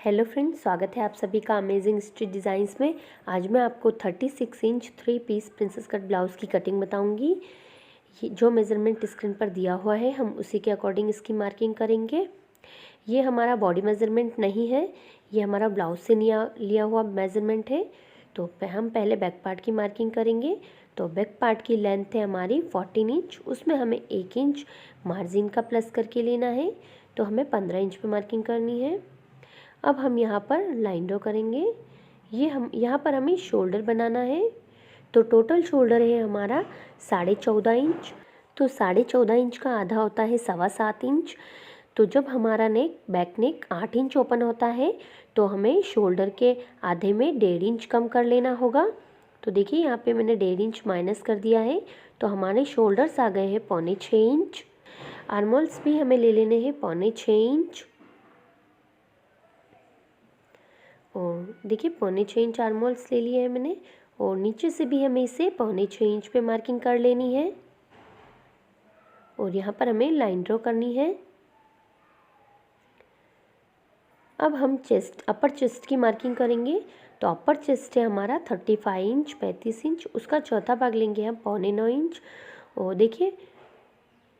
Hello friends, स्वागत है आप सभी का अमेजिंग स्टिच डिज़ाइंस में। आज मैं आपको 36 inch 3 piece princess cut blouse की कटिंग बताऊंगी। ये जो मेज़रमेंट स्क्रीन पर दिया हुआ है हम उसी के अकॉर्डिंग इसकी मार्किंग करेंगे। ये हमारा बॉडी मेज़रमेंट नहीं है, ये हमारा ब्लाउज से लिया हुआ मेज़रमेंट है। तो हम पहले बैक पार्ट की मार्किंग करेंगे। तो बैक पार्ट की लेंथ है हमारी 14 इंच, उसमें हमें 1 इंच मार्जिन का प्लस करके लेना है। तो हमें 15 इंच पे मार्किंग करनी है। अब हम यहाँ पर लाइन ड्रॉ करेंगे। ये हम यहाँ पर हमें शोल्डर बनाना है। तो टोटल शोल्डर है हमारा 14.5 इंच। तो 14.5 इंच का आधा होता है 7.25 इंच। तो जब हमारा बैक नेक 8 इंच ओपन होता है तो हमें शोल्डर के आधे में 1.5 इंच कम कर लेना होगा। तो देखिए यहाँ पे मैंने 1.5 इंच माइनस कर दिया है। तो हमारे शोल्डर्स आ गए हैं 6.25 इंच। आर्मोल्स भी हमें ले लेने हैं 6.25 इंच। और देखिए 6.25 इंच आर्मोल्स ले लिए हैं मैंने। और नीचे से भी हमें इसे 6.25 इंच पे मार्किंग कर लेनी है। और यहाँ पर हमें लाइन ड्रॉ करनी है। अब हम अपर चेस्ट की मार्किंग करेंगे। तो अपर चेस्ट है हमारा 35 इंच 35 इंच, उसका चौथा भाग लेंगे हम 8.25 इंच। और देखिए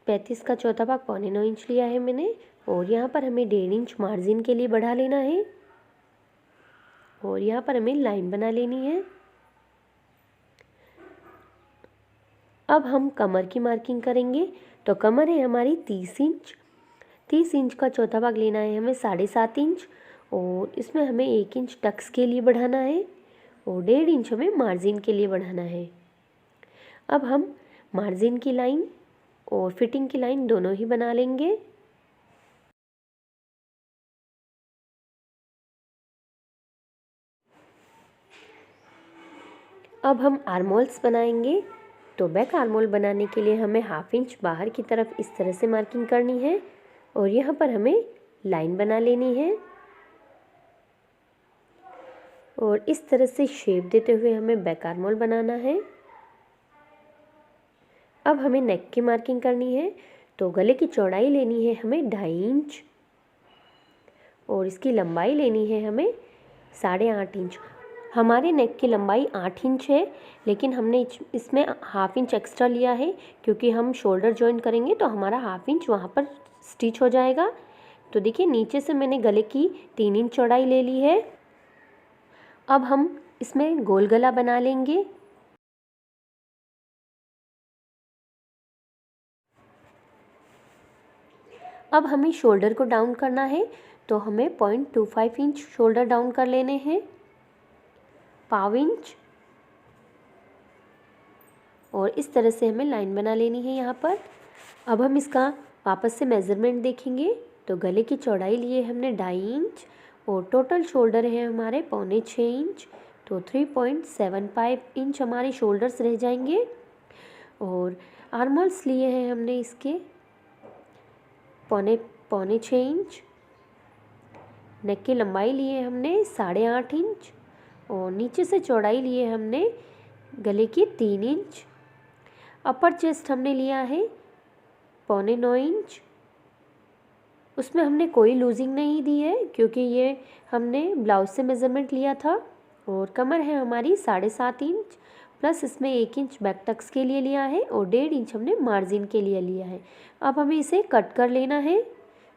35 का चौथा भाग 8.25 इंच लिया है मैंने। और यहाँ पर हमें 1.5 इंच मार्जिन के लिए बढ़ा लेना है। और यहाँ पर हमें लाइन बना लेनी है। अब हम कमर की मार्किंग करेंगे। तो कमर है हमारी 30 इंच। 30 इंच का चौथा भाग लेना है हमें 7.5 इंच। और इसमें हमें 1 इंच टक्स के लिए बढ़ाना है। और 1.5 इंच हमें मार्जिन के लिए बढ़ाना है। अब हम मार्जिन की लाइन और फिटिंग की लाइन दोनों ही बना लेंगे। अब हम आर्मोल्स बनाएंगे। तो बैक आर्मोल बनाने के लिए हमें 1/2 इंच बाहर की तरफ इस तरह से मार्किंग करनी है। और यहाँ पर हमें लाइन बना लेनी है। और इस तरह से शेप देते हुए हमें बैक आर्मोल बनाना है। अब हमें नेक की मार्किंग करनी है। तो गले की चौड़ाई लेनी है हमें 2.5 इंच। और इसकी लंबाई लेनी है हमें 8.5 इंच। हमारे नेक की लंबाई 8 इंच है, लेकिन हमने इसमें 1/2 इंच एक्स्ट्रा लिया है क्योंकि हम शोल्डर जॉइन करेंगे तो हमारा 1/2 इंच वहाँ पर स्टिच हो जाएगा। तो देखिए नीचे से मैंने गले की 3 इंच चौड़ाई ले ली है। अब हम इसमें गोल गला बना लेंगे। अब हमें शोल्डर को डाउन करना है। तो हमें 0.25 इंच शोल्डर डाउन कर लेने हैं, 1/2 इंच। और इस तरह से हमें लाइन बना लेनी है यहाँ पर। अब हम इसका वापस से मेज़रमेंट देखेंगे। तो गले की चौड़ाई लिए हमने 2.5 इंच। और टोटल शोल्डर है हमारे 6.25 इंच। तो 3.75 इंच हमारे शोल्डर्स रह जाएंगे। और आर्मोल्स लिए हैं हमने इसके 6.25 इंच। नेक की लंबाई लिए हमने 8.5 इंच। और नीचे से चौड़ाई लिए हमने गले की 3 इंच। अपर चेस्ट हमने लिया है 8.25 इंच। उसमें हमने कोई लूजिंग नहीं दी है क्योंकि ये हमने ब्लाउज से मेज़रमेंट लिया था। और कमर है हमारी 7.5 इंच, प्लस इसमें 1 इंच बैक टक्स के लिए लिया है और 1.5 इंच हमने मार्जिन के लिए लिया है। अब हमें इसे कट कर लेना है।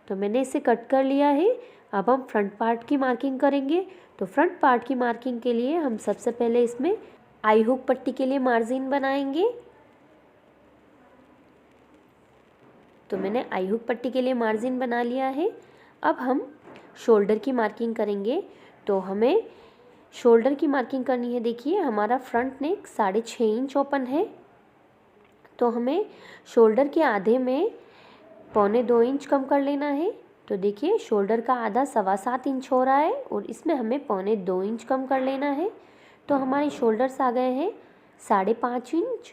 तो मैंने इसे कट कर लिया है। अब हम फ्रंट पार्ट की मार्किंग करेंगे। तो फ्रंट पार्ट की मार्किंग के लिए हम सबसे पहले इसमें आई हुक पट्टी के लिए मार्जिन बनाएंगे। तो मैंने आई हुक पट्टी के लिए मार्जिन बना लिया है। अब हम शोल्डर की मार्किंग करेंगे। तो हमें शोल्डर की मार्किंग करनी है। देखिए हमारा फ्रंट नेक 6.5 इंच ओपन है। तो हमें शोल्डर के आधे में 2.25 इंच कम कर लेना है। तो देखिए शोल्डर का आधा 7.25 इंच हो रहा है और इसमें हमें 2.25 इंच कम कर लेना है। तो हमारे शोल्डर्स आ गए हैं 5.5 इंच।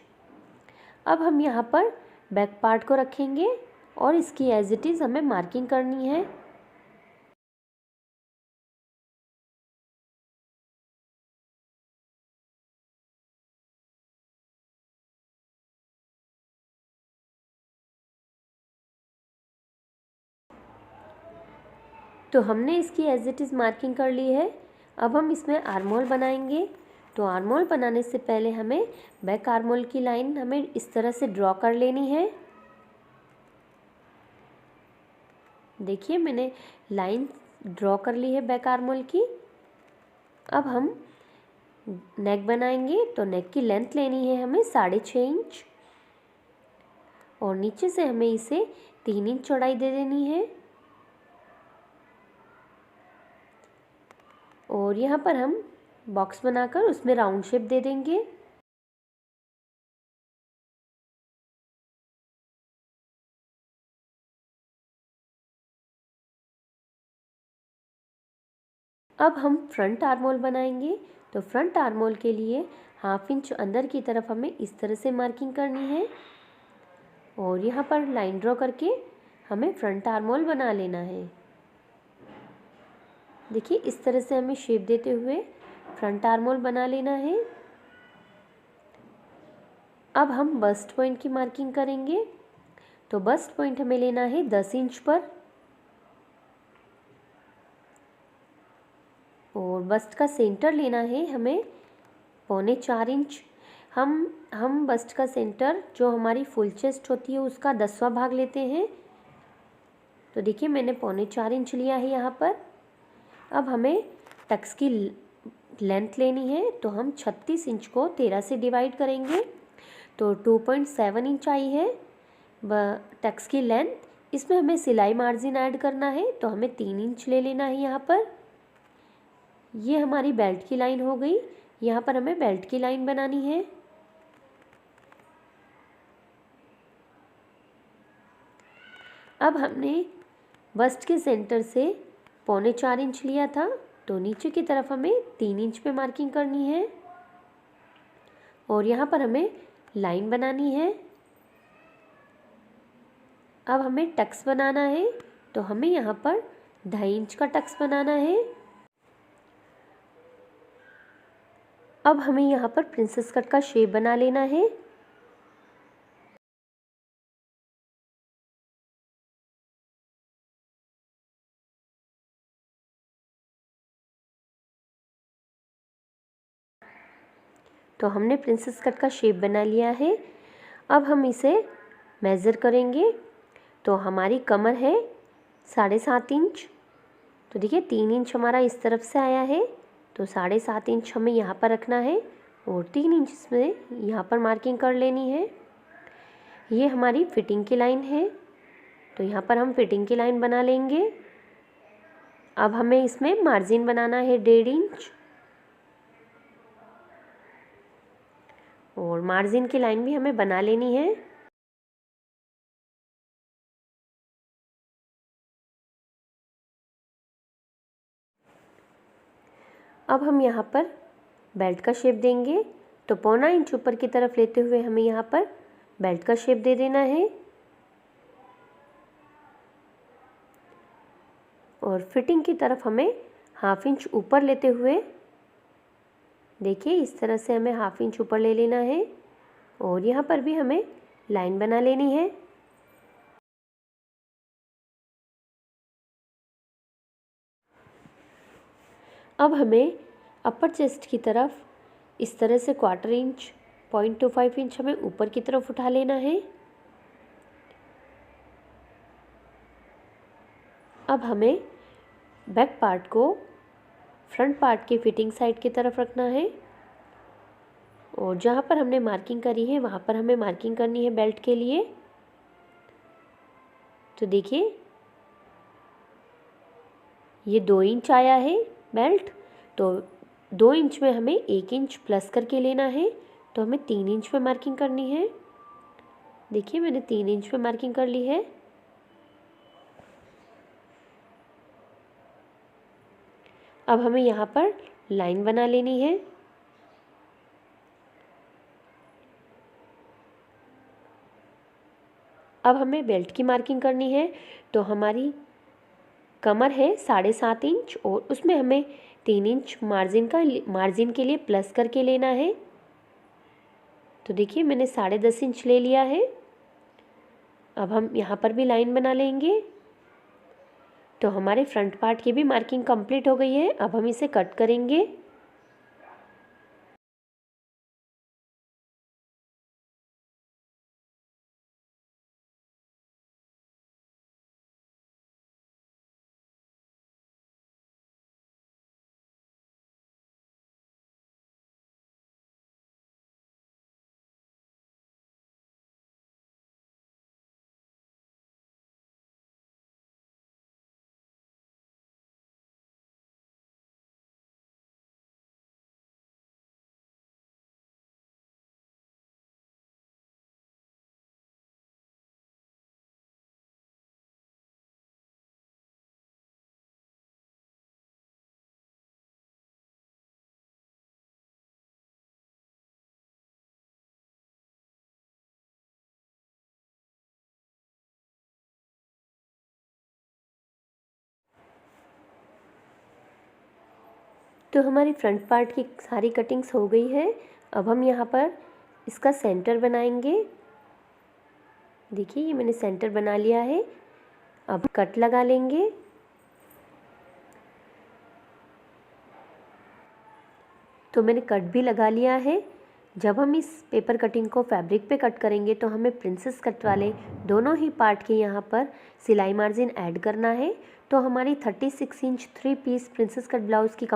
अब हम यहाँ पर बैक पार्ट को रखेंगे और इसकी एज इट इज़ हमें मार्किंग करनी है। तो हमने इसकी एज इट इज़ मार्किंग कर ली है। अब हम इसमें आर्म होल बनाएंगे। तो आर्म होल बनाने से पहले हमें बैक आर्म होल की लाइन हमें इस तरह से ड्रॉ कर लेनी है। देखिए मैंने लाइन ड्रॉ कर ली है बैक आर्म होल की। अब हम नेक बनाएंगे। तो नेक की लेंथ लेनी है हमें 6.5 इंच और नीचे से हमें इसे 3 इंच चौड़ाई दे देनी है। और यहाँ पर हम बॉक्स बनाकर उसमें राउंड शेप दे देंगे। अब हम फ्रंट आर्म होल बनाएंगे। तो फ्रंट आर्म होल के लिए 1/2 इंच अंदर की तरफ हमें इस तरह से मार्किंग करनी है और यहाँ पर लाइन ड्रॉ करके हमें फ्रंट आर्म होल बना लेना है। देखिए इस तरह से हमें शेप देते हुए फ्रंट आर्म होल बना लेना है। अब हम बस्ट पॉइंट की मार्किंग करेंगे। तो बस्ट पॉइंट हमें लेना है 10 इंच पर और बस्ट का सेंटर लेना है हमें 3.25 इंच। हम बस्ट का सेंटर जो हमारी फुल चेस्ट होती है उसका 10वां भाग लेते हैं। तो देखिए मैंने 3.25 इंच लिया है यहाँ पर। अब हमें टक्स की लेंथ लेनी है। तो हम 36 इंच को 13 से डिवाइड करेंगे। तो 2.7 इंच आई है टक्स की लेंथ। इसमें हमें सिलाई मार्जिन ऐड करना है। तो हमें 3 इंच ले लेना है यहाँ पर। ये हमारी बेल्ट की लाइन हो गई। यहाँ पर हमें बेल्ट की लाइन बनानी है। अब हमने बस्ट के सेंटर से 3.25 इंच लिया था। तो नीचे की तरफ हमें 3 इंच पे मार्किंग करनी है और यहाँ पर हमें लाइन बनानी है। अब हमें टक्स बनाना है। तो हमें यहाँ पर 2.5 इंच का टक्स बनाना है। अब हमें यहाँ पर प्रिंसेस कट का शेप बना लेना है। तो हमने प्रिंसेस कट का शेप बना लिया है। अब हम इसे मेज़र करेंगे। तो हमारी कमर है 7.5 इंच। तो देखिए 3 इंच हमारा इस तरफ से आया है। तो 7.5 इंच हमें यहाँ पर रखना है और 3 इंच इसमें यहाँ पर मार्किंग कर लेनी है। ये हमारी फिटिंग की लाइन है। तो यहाँ पर हम फिटिंग की लाइन बना लेंगे। अब हमें इसमें मार्जिन बनाना है 1.5 इंच और मार्जिन की लाइन भी हमें बना लेनी है। अब हम यहाँ पर बेल्ट का शेप देंगे। तो 1.25 इंच ऊपर की तरफ लेते हुए हमें यहाँ पर बेल्ट का शेप दे देना है और फिटिंग की तरफ हमें 1/2 इंच ऊपर लेते हुए देखिए इस तरह से हमें 1/2 इंच ऊपर ले लेना है और यहाँ पर भी हमें लाइन बना लेनी है। अब हमें अपर चेस्ट की तरफ इस तरह से 1/4 इंच 0.25 इंच हमें ऊपर की तरफ उठा लेना है। अब हमें बैक पार्ट को फ्रंट पार्ट की फिटिंग साइड की तरफ रखना है और जहाँ पर हमने मार्किंग करी है वहाँ पर हमें मार्किंग करनी है बेल्ट के लिए। तो देखिए ये 2 इंच आया है बेल्ट। तो 2 इंच में हमें 1 इंच प्लस करके लेना है। तो हमें 3 इंच पे मार्किंग करनी है। देखिए मैंने 3 इंच पे मार्किंग कर ली है। अब हमें यहाँ पर लाइन बना लेनी है। अब हमें बेल्ट की मार्किंग करनी है। तो हमारी कमर है 7.5 इंच और उसमें हमें 3 इंच मार्जिन के लिए प्लस करके लेना है। तो देखिए मैंने 10.5 इंच ले लिया है। अब हम यहाँ पर भी लाइन बना लेंगे तो हमारे फ्रंट पार्ट की भी मार्किंग कंप्लीट हो गई है। अब हम इसे कट करेंगे। तो हमारी फ्रंट पार्ट की सारी कटिंग्स हो गई है। अब हम यहाँ पर इसका सेंटर बनाएंगे। देखिए ये मैंने सेंटर बना लिया है। अब कट लगा लेंगे। तो मैंने कट भी लगा लिया है। जब हम इस पेपर कटिंग को फैब्रिक पे कट करेंगे तो हमें प्रिंसेस कट वाले दोनों ही पार्ट के यहाँ पर सिलाई मार्जिन ऐड करना है। तो हमारी 36 inch 3 piece princess cut blouse की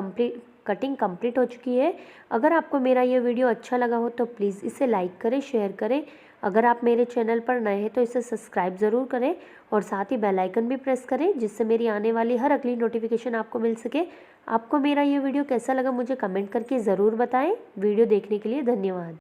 कटिंग कंप्लीट हो चुकी है। अगर आपको मेरा ये वीडियो अच्छा लगा हो तो प्लीज़ इसे लाइक करें, शेयर करें। अगर आप मेरे चैनल पर नए हैं तो इसे सब्सक्राइब ज़रूर करें और साथ ही बेल आइकन भी प्रेस करें, जिससे मेरी आने वाली हर अगली नोटिफिकेशन आपको मिल सके। आपको मेरा ये वीडियो कैसा लगा मुझे कमेंट करके ज़रूर बताएं। वीडियो देखने के लिए धन्यवाद।